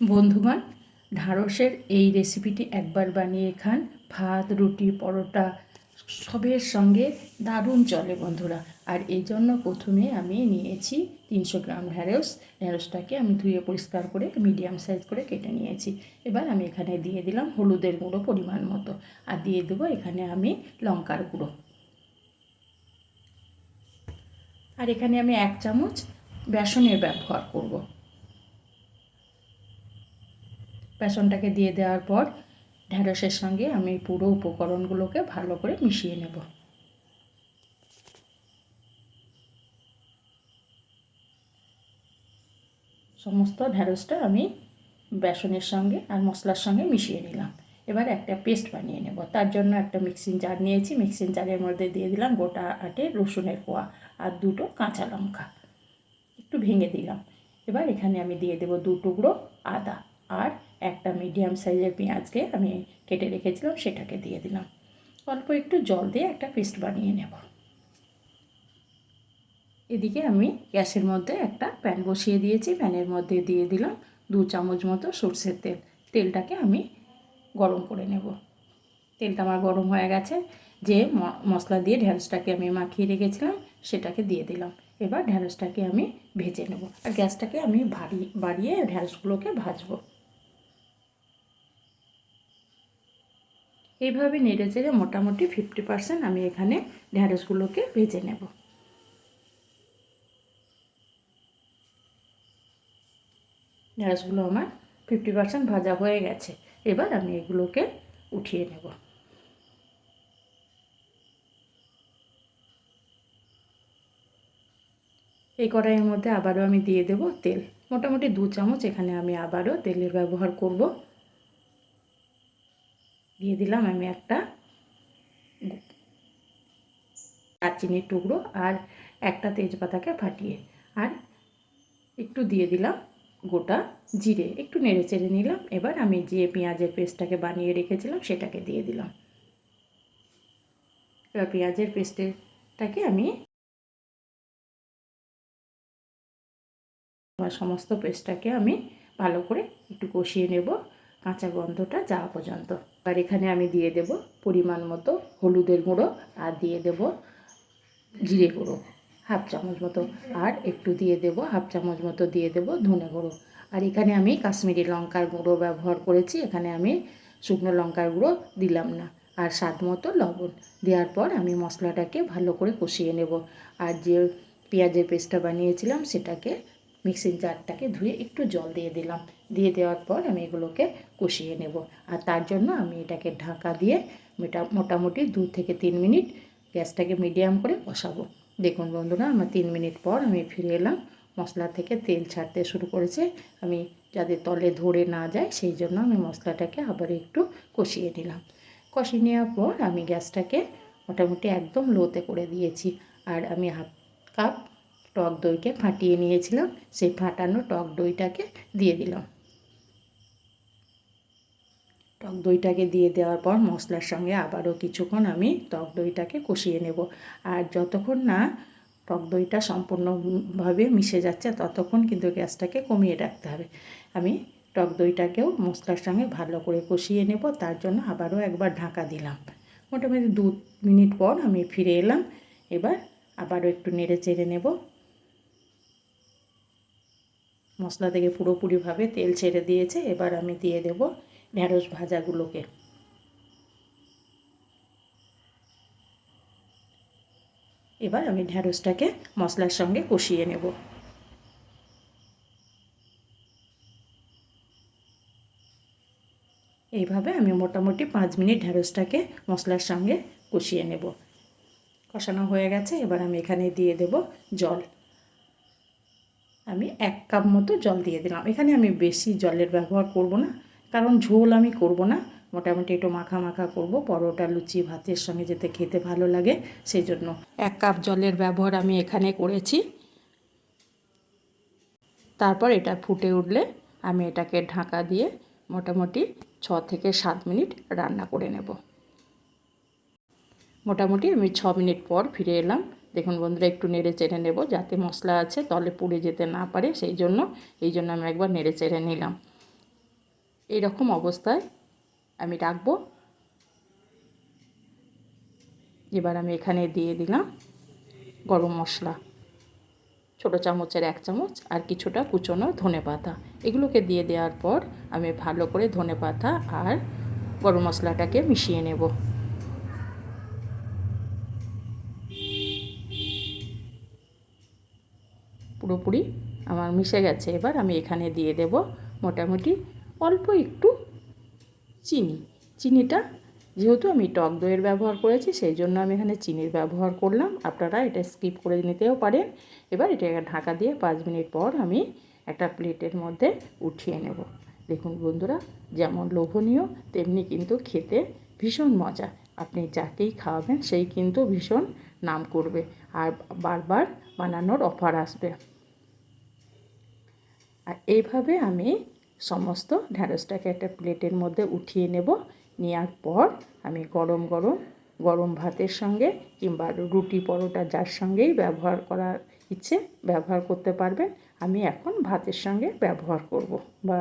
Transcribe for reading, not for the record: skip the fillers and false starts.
বন্ধুগণ, ঢ্যাঁড়সের এই রেসিপিটি একবার বানিয়ে খান, ভাত, রুটি, পরোটা সবের সঙ্গে দারুণ চলে বন্ধুরা। আর এই জন্য প্রথমে আমি নিয়েছি 300 গ্রাম ঢ্যাঁড়স। ঢ্যাঁড়সটাকে আমি ধুয়ে পরিষ্কার করে মিডিয়াম সাইজ করে কেটে নিয়েছি। এবার আমি এখানে দিয়ে দিলাম হলুদের গুঁড়ো পরিমাণ মতো, আর দিয়ে দেবো এখানে আমি লঙ্কার গুঁড়ো, আর এখানে আমি 1 চামচ বেসনের ব্যবহার করব। বেসনটাকে দিয়ে দেওয়ার পর ঢ্যাঁড়সের সঙ্গে আমি পুরো উপকরণগুলোকে ভালো করে মিশিয়ে নেব। সমস্ত ঢ্যাঁড়সটা আমি বেসনের সঙ্গে আর মশলার সঙ্গে মিশিয়ে নিলাম। এবার একটা পেস্ট বানিয়ে নেব। তার জন্য একটা মিক্সিং জার নিয়েছি। মিক্সিং জারের মধ্যে দিয়ে দিলাম গোটা 8 রসুনের কোয়া আর 2টো কাঁচা লঙ্কা, একটু ভেঙে দিলাম। এবার এখানে আমি দিয়ে দেবো 2 টুকরো আদা, আর একটা মিডিয়াম সাইজের পেঁয়াজকে আমি কেটে রেখেছিলাম সেটাকে দিয়ে দিলাম। অল্প একটু জল দিয়ে একটা পেস্ট বানিয়ে নেব। এদিকে আমি গ্যাসের মধ্যে একটা প্যান বসিয়ে দিয়েছি। প্যানের মধ্যে দিয়ে দিলাম 2 চামচ মতো সরষের তেল। তেলটাকে আমি গরম করে নেব। তেলটা আমার গরম হয়ে গেছে। যে মশলা দিয়ে ঢ্যাঁড়সটাকে আমি মাখিয়ে রেখেছিলাম সেটাকে দিয়ে দিলাম। এবার ঢ্যাঁড়সটাকে আমি ভেজে নেব, আর গ্যাসটাকে আমি বাড়িয়ে ঢ্যাঁড়সগুলোকে ভাজবো। এইভাবে নেড়ে চেড়ে মোটামুটি 50% আমি এখানে ঢ্যাঁড়সগুলোকে ভেজে নেব। ঢ্যাঁড়সগুলো আমার 50% ভাজা হয়ে গেছে। এবার আমি এগুলোকে উঠিয়ে নেব। এই কড়াইয়ের মধ্যে আবারও আমি দিয়ে দেব তেল। মোটামুটি 2 চামচ এখানে আমি আবারও তেলের ব্যবহার করব। দিয়ে দিলাম আমি একটা দারচিনির টুকরো আর একটা তেজপাতাকে ফাটিয়ে, আর একটু দিয়ে দিলাম গোটা জিরে, একটু নেড়ে চেড়ে নিলাম। এবার আমি যে পেঁয়াজের পেস্টটাকে বানিয়ে রেখেছিলাম সেটাকে দিয়ে দিলাম। এবার পেঁয়াজের পেস্টটাকে আমি সমস্ত পেস্টটাকে আমি ভালো করে একটু কষিয়ে নেব, কাঁচা গন্ধটা যাওয়া পর্যন্ত। আর এখানে আমি দিয়ে দেব পরিমাণ মতো হলুদের গুঁড়ো, আর দিয়ে দেব জিরে গুঁড়ো 1/2 চামচ মতো, আর একটু দিয়ে দেব 1/2 চামচ মতো দিয়ে দেব ধনে গুঁড়ো। আর এখানে আমি কাশ্মীরি লঙ্কার গুঁড়ো ব্যবহার করেছি, এখানে আমি শুকনো লঙ্কার গুঁড়ো দিলাম না। আর স্বাদ মতো লবণ দেওয়ার পর আমি মশলাটাকে ভালো করে কষিয়ে নেব। আর যে পেঁয়াজের পেস্টটা বানিয়েছিলাম সেটাকে মিক্সিং জারটাকে ধুয়ে একটু জল দিয়ে দিলাম। দিয়ে দেওয়ার পর আমি এগুলোকে কষিয়ে নেব। আর তার জন্য আমি এটাকে ঢাকা দিয়ে মোটামুটি 2 থেকে 3 মিনিট গ্যাসটাকে মিডিয়াম করে কষাবো। দেখুন বন্ধুরা, আমার 3 মিনিট পর আমি ফিরে এলাম। মশলা থেকে তেল ছাড়তে শুরু করেছে। আমি যাতে তলে ধরে না যায় সেই জন্য আমি মশলাটাকে আবার একটু কষিয়ে নিলাম। কষিয়ে নেওয়ার পর আমি গ্যাসটাকে মোটামুটি একদম লোতে করে দিয়েছি। আর আমি 1/2 কাপ টক দইকে ফাটিয়ে নিয়েছিলাম, সেই ফাটানো টক দইটাকে দিয়ে দিলাম। টক দইটাকে দিয়ে দেওয়ার পর মশলার সঙ্গে আবারও কিছুক্ষণ আমি টক দইটাকে কষিয়ে নেব। আর যতক্ষণ না টক দইটা সম্পূর্ণভাবে মিশে যাচ্ছে ততক্ষণ কিন্তু গ্যাসটাকে কমিয়ে রাখতে হবে। আমি টক দইটাকেও মশলার সঙ্গে ভালো করে কষিয়ে নেব, তার জন্য আবারও একবার ঢাকা দিলাম। মোটামুটি 2 মিনিট পর আমি ফিরে এলাম। এবার আবারও একটু নেড়ে চেড়ে নেব। মশলা থেকে পুরোপুরিভাবে তেল ছেড়ে দিয়েছে। এবার আমি দিয়ে দেব ঢ্যাঁড়স ভাজাগুলোকে। এবার আমি ঢ্যাঁড়সটাকে মশলার সঙ্গে কষিয়ে নেব। এইভাবে আমি মোটামুটি 5 মিনিট ঢ্যাঁড়সটাকে মশলার সঙ্গে কষিয়ে নেব। কষানো হয়ে গেছে। এবার আমি এখানে দিয়ে দেব জল। আমি 1 কাপ মতো জল দিয়ে দিলাম। এখানে আমি বেশি জলের ব্যবহার করব না, কারণ ঝোল আমি করব না, মোটামুটি একটু মাখা মাখা করব। পরোটা, লুচি, ভাতের সঙ্গে যেতে খেতে ভালো লাগে সেই জন্য 1 কাপ জলের ব্যবহার আমি এখানে করেছি। তারপর এটা ফুটে উঠলে আমি এটাকে ঢাকা দিয়ে মোটামুটি 6 থেকে 7 মিনিট রান্না করে নেব। মোটামুটি আমি 6 মিনিট পর ফিরে এলাম। দেখুন বন্ধুরা, একটু নেড়ে চেড়ে নেব যাতে মশলা আছে তলে পুড়ে যেতে না পারে, এই জন্য আমি একবার নেড়ে চেড়ে নিলাম। এই রকম অবস্থায় আমি রাখবো। এবার আমি এখানে দিয়ে দিলাম গরম মশলা, ছোটো চামচের 1 চামচ, আর কিছুটা কুচনো ধনেপাতা। এগুলোকে দিয়ে দেওয়ার পর আমি ভালো করে ধনেপাতা আর গরম মশলাটাকে মিশিয়ে নেব। পুরোপুরি আমার মিশে গেছে। এবার আমি এখানে দিয়ে দেব মোটামুটি অল্প একটু চিনি। চিনিটা যেহেতু আমি টক দইয়ের ব্যবহার করেছি সেই জন্য আমি এখানে চিনির ব্যবহার করলাম, আপনারা এটা স্কিপ করে নিতেও পারেন। এবার এটাকে ঢাকা দিয়ে 5 মিনিট পর আমি একটা প্লেটের মধ্যে উঠিয়ে নেব। দেখুন বন্ধুরা, যেমন লোভনীয় তেমনি কিন্তু খেতে ভীষণ মজা। আপনি যাকেই খাওয়াবেন সেই কিন্তু ভীষণ নাম করবে আর বারবার বানানোর অফার আসবে। আর এইভাবে আমি সমস্ত ঢ্যাঁড়সটাকে একটা প্লেটের মধ্যে উঠিয়ে নেব। নেওয়ার পর আমি গরম গরম গরম ভাতের সঙ্গে কিংবা রুটি পরোটা যার সঙ্গেই ব্যবহার করার ইচ্ছে ব্যবহার করতে পারবেন। আমি এখন ভাতের সঙ্গে ব্যবহার করব বা